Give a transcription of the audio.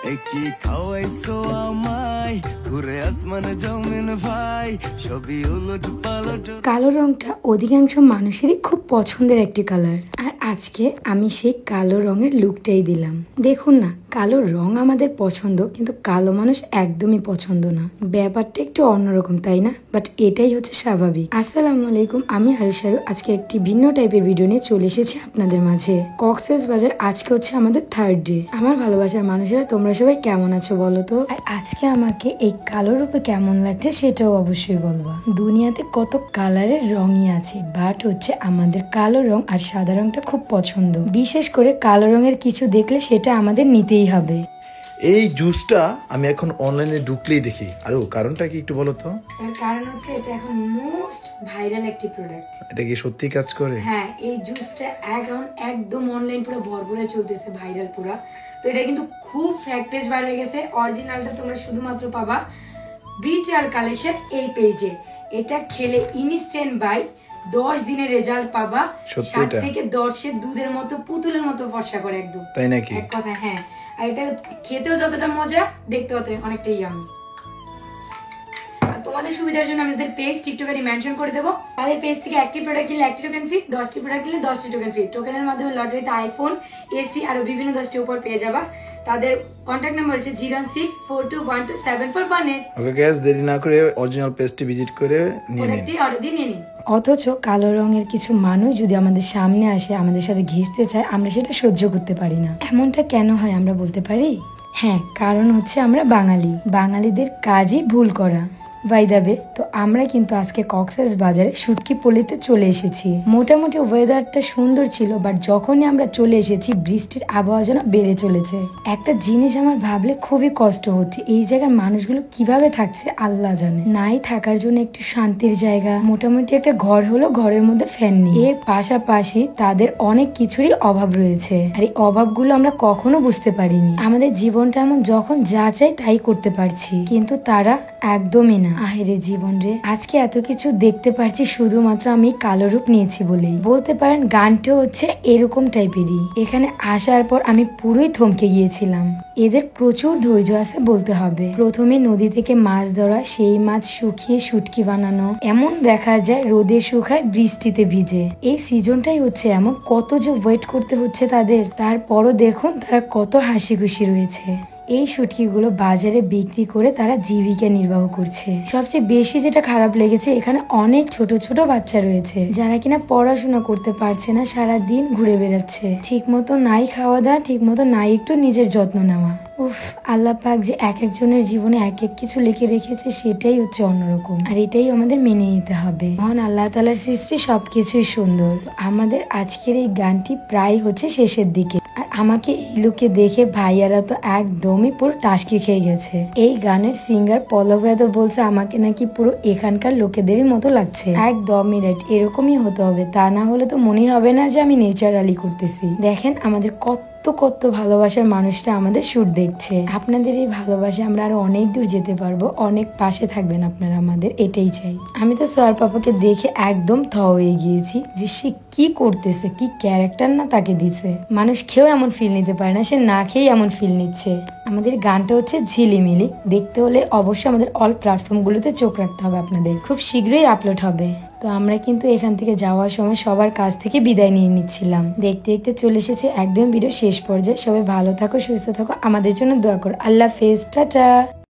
একই খাওয়াইছো আমায় ঘুরে আসমান জমিন ভাই সবই উলট পালট। কালো রংটা অধিকাংশ মানুষেরই খুব পছন্দের একটি কালার, আর আজকে আমি সেই কালো রঙের লুকটাই দিলাম। দেখুন না, কালো রং আমাদের পছন্দ, কিন্তু কালো মানুষ একদমই পছন্দ না। ব্যাপারটা একটু অন্যরকম, তাই না? বাট এটাই হচ্ছে স্বাভাবিক। আসসালামু আলাইকুম, আমি হারিশারু। আজকে একটি ভিন্ন টাইপের ভিডিও নিয়ে চলে এসেছি আপনাদের মাঝে। কক্সেস বাজার আজকে হচ্ছে আমাদের থার্ড ডে। আমার ভালোবাসার মানুষেরা, তোমরা সবাই কেমন আছো বলো তো? আর আজকে আমাকে এই কালো রূপে কেমন লাগছে সেটাও অবশ্যই বলবা। দুনিয়াতে কত কালারের রঙই আছে, বাট হচ্ছে আমাদের কালো রং আর সাদা রংটা খুব পছন্দ। বিশেষ করে কালো রঙের কিছু দেখলে সেটা আমাদের নিতেই হবে। এই জুসটা আমি এখন অনলাইনে ঢুকলেই দেখি। আর কারণটা কি একটু বলো তো? এর কারণ হচ্ছে এটা এখন মোস্ট ভাইরাল একটি প্রোডাক্ট। এটা কি সত্যি কাজ করে? হ্যাঁ, এই জুসটা এখন একদম অনলাইন পুরো ভরপুরে চলতেছে, ভাইরাল পুরো। তো এটা কিন্তু খুব ফ্যাক্ট পেজ বার হয়ে গেছে। অরিজিনালটা তোমরা শুধুমাত্র পাবা বিটিআর কালেকশন এই পেজে। এটা খেলে ইনস্ট্যান্ট বাই 10 দিনের রেজাল্ট পাবা। 7 থেকে 10 দুধের মতো পুতুলের মতো ফর্সা করে একদম। তাই নাকি? এক কথা, হ্যাঁ। আর এটা খেতেও যতটা মজা, দেখতে অনেকটাই ইয়ামি। তোমাদের সুবিধার জন্য আমাদের পেজ টিকটকে মেনশন করে দেবো। আমাদের পেজ থেকে একটি প্রোডাক্ট কিনলে 1টি টোকেন ফ্রি, 10টি প্রোডাক্ট কিনলে 10টি টোকেন ফ্রি। টোকেনের মাধ্যমে লটারিতে আইফোন, এসি আরো বিভিন্ন 10টি উপর পেয়ে যাবা। তাদের কন্ট্যাক্ট নাম্বার হচ্ছে 01642127418। ওকে গ্যাস, দেরি না করে অরিজিনাল পেজটি ভিজিট করে নিয়ে নিন, অর্ডার দিয়ে নিয়ে নিন। অথচ কালো রঙের কিছু মানুষ যদি আমাদের সামনে আসে, আমাদের সাথে ঘিসতে চায়, আমরা সেটা সহ্য করতে পারি না। এমনটা কেন হয় আমরা বলতে পারি? হ্যাঁ, কারণ হচ্ছে আমরা বাঙালি। বাঙালিদের কাজই ভুল করা। বাইদাবে, তো আমরা কিন্তু আজকে কক্সেস বাজারে শুটকি পল্লীতে চলে এসেছি। মোটামুটি ওয়েদারটা সুন্দর ছিল, বাট যখনই আমরা চলে এসেছি বৃষ্টির আবহাওয়া যেন বেড়ে চলেছে। একটা জিনিস আমার ভাবলে খুবই কষ্ট হচ্ছে, এই জায়গার মানুষগুলো কিভাবে থাকছে আল্লাহ জানে। নাই থাকার জন্য একটু শান্তির জায়গা, মোটামুটি একটা ঘর হলো, ঘরের মধ্যে ফ্যান নেই। এর পাশাপাশি তাদের অনেক কিছুরই অভাব রয়েছে, আর এই অভাবগুলো আমরা কখনো বুঝতে পারিনি। আমাদের জীবনটা এমন, যখন যা চাই তাই করতে পারছি, কিন্তু তারা একদমই না। আহেরে জীবন রে, আজকে এত কিছু দেখতে পারছি শুধুমাত্র আমি কালো রূপ নিয়েছি বলেই বলতে পারেন। গানটা হচ্ছে এরকম টাইপেরই। এখানে আসার পর আমি পুরোই থমকে গিয়েছিলাম। এদের প্রচুর ধৈর্য আছে বলতে হবে। প্রথমে নদী থেকে মাছ ধরা, সেই মাছ শুকিয়ে শুটকি বানানো, এমন দেখা যায় রোদে শুকায়, বৃষ্টিতে ভিজে। এই সিজনটাই হচ্ছে এমন, কত যে ওয়েট করতে হচ্ছে তাদের। তারপরও দেখুন তারা কত হাসি খুশি রয়েছে। এই শুটকিগুলো বাজারে বিক্রি করে তারা জীবিকা নির্বাহ করছে। সবচেয়ে বেশি যেটা খারাপ লেগেছে, এখানে অনেক ছোট ছোট বাচ্চা রয়েছে যারা কিনা পড়াশোনা করতে পারছে না, সারা দিন ঘুরে বেড়াচ্ছে। ঠিক মতো নাই খাওয়া দাওয়া, ঠিক মতো নাই একটু নিজের যত্ন নেওয়া। উফ, আল্লাহ পাক যে এক একজনের জীবনে এক এক কিছু লিখে রেখেছে, সেটাই হচ্ছে অন্যরকম, আর এটাই আমাদের মেনে নিতে হবে। মহান আল্লাহ তাআলার সৃষ্টি সবকিছুই সুন্দর। আমাদের আজকের এই গানটি প্রায় হচ্ছে শেষের দিকে, আর আমাকে এই লুকে দেখে ভাইয়ারা তো একদমই পুরো টাসকি খেয়ে গেছে। এই গানের সিঙ্গার পলক ভাই তো বলছে আমাকে নাকি পুরো এখানকার লোকেদেরই মতো লাগছে। একদমই রাইট, এরকমই হতে হবে, তা না হলে তো মনেই হবে না যে আমি ন্যাচারালি করতেছি। দেখেন আমাদের কত কত ভালোবাসার মানুষরা আমাদের শুট দেখছে। আপনাদের এই ভালোবাসা আমরা আরো অনেক দূর যেতে পারবো, অনেক পাশে থাকবেন আপনারা আমাদের, এটাই চাই। আমি তো সোয়ার পাপাকে দেখে একদম থ হয়ে গিয়েছি যে সে কি করতেছে, কি ক্যারেক্টার না তাকে দিছে। মানুষ খেয়েও এমন ফিল নিতে পারে না, সে না খেয়েই এমন ফিল নিচ্ছে। আমাদের গানটা হচ্ছে ঝিলিমিলি। দেখতে হলে অবশ্যই আমাদের অল প্ল্যাটফর্ম গুলোতে চোখ রাখতে হবে আপনাদের। খুব শীঘ্রই আপলোড হবে। তো আমরা কিন্তু এখান থেকে যাওয়ার সময় সবার কাছ থেকে বিদায় নিয়ে নিচ্ছিলাম। দেখতে দেখতে চলে এসেছে একদম ভিডিও শেষ পর্যায়ে। সবাই ভালো থাকো, সুস্থ থাকো, আমাদের জন্য দোয়া করো। আল্লাহ হাফেজ, টাটা।